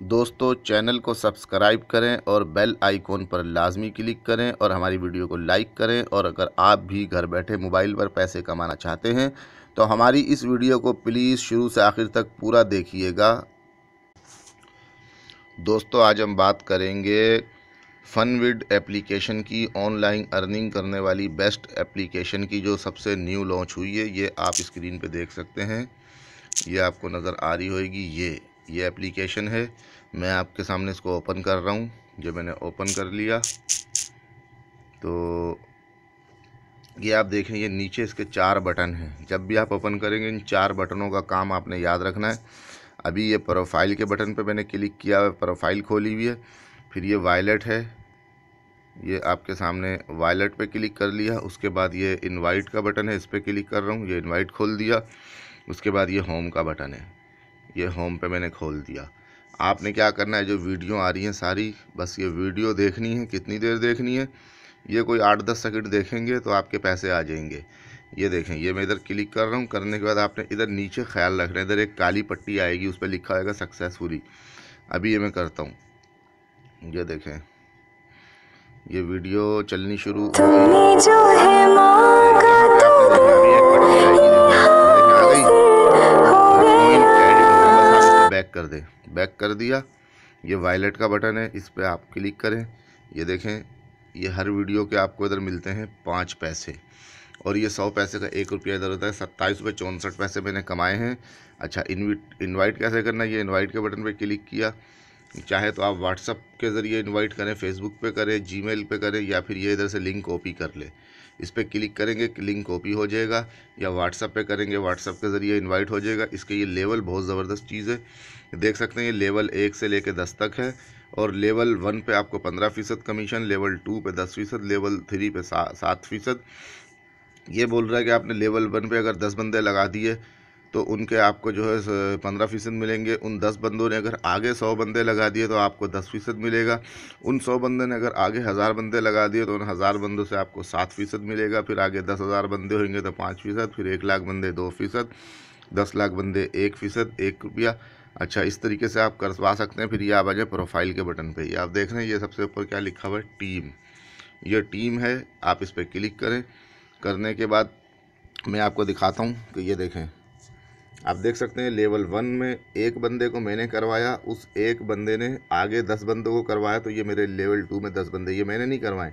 दोस्तों चैनल को सब्सक्राइब करें और बेल आइकॉन पर लाजमी क्लिक करें और हमारी वीडियो को लाइक करें। और अगर आप भी घर बैठे मोबाइल पर पैसे कमाना चाहते हैं तो हमारी इस वीडियो को प्लीज़ शुरू से आखिर तक पूरा देखिएगा। दोस्तों आज हम बात करेंगे फनविड एप्लीकेशन की, ऑनलाइन अर्निंग करने वाली बेस्ट एप्लीकेशन की, जो सबसे न्यू लॉन्च हुई है। ये आप स्क्रीन पे देख सकते हैं, ये आपको नज़र आ रही होगी। ये एप्लीकेशन है। मैं आपके सामने इसको ओपन कर रहा हूँ। जो मैंने ओपन कर लिया तो ये आप देखें, ये नीचे इसके 4 बटन हैं। जब भी आप ओपन करेंगे इन 4 बटनों का काम आपने याद रखना है। अभी ये प्रोफाइल के बटन पे मैंने क्लिक किया है, प्रोफाइल खोली हुई है। फिर ये वॉलेट है, ये आपके सामने वॉलेट पे क्लिक कर लिया। उसके बाद ये इनवाइट का बटन है, इस पर क्लिक कर रहा हूँ, ये इनवाइट खोल दिया। उसके बाद ये होम का बटन है, ये होम पे मैंने खोल दिया। आपने क्या करना है, जो वीडियो आ रही हैं सारी, बस ये वीडियो देखनी है। कितनी देर देखनी है, ये कोई 8-10 सेकंड देखेंगे तो आपके पैसे आ जाएंगे। ये देखें, ये मैं इधर क्लिक कर रहा हूँ। करने के बाद आपने इधर नीचे ख्याल रखना है, इधर एक काली पट्टी आएगी, उस पर लिखा होगा सक्सेसफुली। अभी ये मैं करता हूँ, ये देखें, ये वीडियो चलनी शुरू हो गई। जो है बैक कर दे, बैक कर दिया। ये वॉलेट का बटन है, इस पर आप क्लिक करें। ये देखें, ये हर वीडियो के आपको इधर मिलते हैं 5 पैसे, और ये 100 पैसे का 1 रुपया इधर होता है। 27 रुपये 64 पैसे मैंने कमाए हैं। अच्छा, इनवाइट कैसे करना है, ये इनवाइट के बटन पे क्लिक किया। चाहे तो आप व्हाट्सअप के ज़रिए इनवाइट करें, फेसबुक पे करें, जीमेल पे करें, या फिर ये इधर से लिंक कॉपी कर ले। इस पर क्लिक करेंगे, लिंक कॉपी हो जाएगा। या व्हाट्सअप पे करेंगे, व्हाट्सअप के ज़रिए इनवाइट हो जाएगा। इसके ये लेवल बहुत ज़बरदस्त चीज़ है, देख सकते हैं। ये लेवल 1 से लेकर 10 तक है, और लेवल 1 पे आपको 15% कमीशन, लेवल 2 पे 10%, लेवल 3 पे 7%। ये बोल रहा है कि आपने लेवल 1 पे अगर 10 बंदे लगा दिए तो उनके आपको जो है 15% मिलेंगे। उन 10 बंदों ने अगर आगे 100 बंदे लगा दिए तो आपको 10% मिलेगा। उन 100 बंदे ने अगर आगे 1000 बंदे लगा दिए तो उन 1000 बंदों से आपको 7% मिलेगा। फिर आगे 10,000 बंदे होंगे तो 5%, फिर 1 लाख बंदे 2%, 10 लाख बंदे 1%, 1 रुपया। अच्छा, इस तरीके से आप करवा सकते हैं। फिर ये आप आ जाए प्रोफाइल के बटन पर, ये आप देख रहे हैं, ये सबसे ऊपर क्या लिखा हुआ है, टीम। ये टीम है, आप इस पर क्लिक करें। करने के बाद मैं आपको दिखाता हूँ कि ये देखें, आप देख सकते हैं लेवल 1 में 1 बंदे को मैंने करवाया, उस 1 बंदे ने आगे 10 बंदों को करवाया। तो ये मेरे लेवल 2 में 10 बंदे, ये मैंने नहीं करवाए,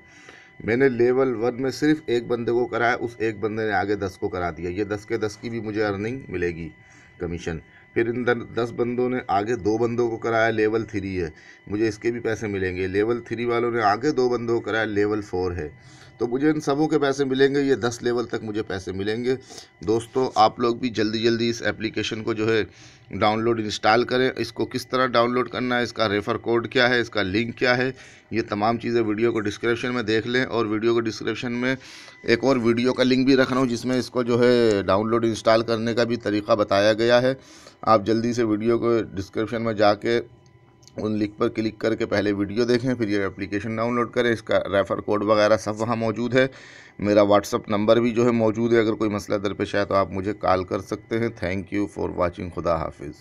मैंने लेवल 1 में सिर्फ 1 बंदे को कराया, उस 1 बंदे ने आगे 10 को करा दिया। ये 10 के 10 की भी मुझे अर्निंग मिलेगी, कमीशन। फिर इन 10 बंदों ने आगे 2 बंदों को कराया, लेवल 3 है, मुझे इसके भी पैसे मिलेंगे। लेवल 3 वालों ने आगे 2 बंदों को कराया, लेवल 4 है, तो मुझे इन सबों के पैसे मिलेंगे। ये 10 लेवल तक मुझे पैसे मिलेंगे। दोस्तों आप लोग भी जल्दी जल्दी इस एप्लीकेशन को जो है डाउनलोड इंस्टॉल करें। इसको किस तरह डाउनलोड करना है, इसका रेफ़र कोड क्या है, इसका लिंक क्या है, ये तमाम चीज़ें वीडियो को डिस्क्रिप्शन में देख लें। और वीडियो को डिस्क्रिप्शन में एक और वीडियो का लिंक भी रख रहा हूँ, जिसमें इसको जो है डाउनलोड इंस्टॉल करने का भी तरीका बताया गया है। आप जल्दी से वीडियो को डिस्क्रिप्शन में जाके उन लिंक पर क्लिक करके पहले वीडियो देखें, फिर ये एप्लीकेशन डाउनलोड करें। इसका रेफ़र कोड वगैरह सब वहाँ मौजूद है। मेरा व्हाट्सअप नंबर भी जो है मौजूद है। अगर कोई मसला दरपेश है तो आप मुझे कॉल कर सकते हैं। Thank you for watching. खुदा हाफिज़।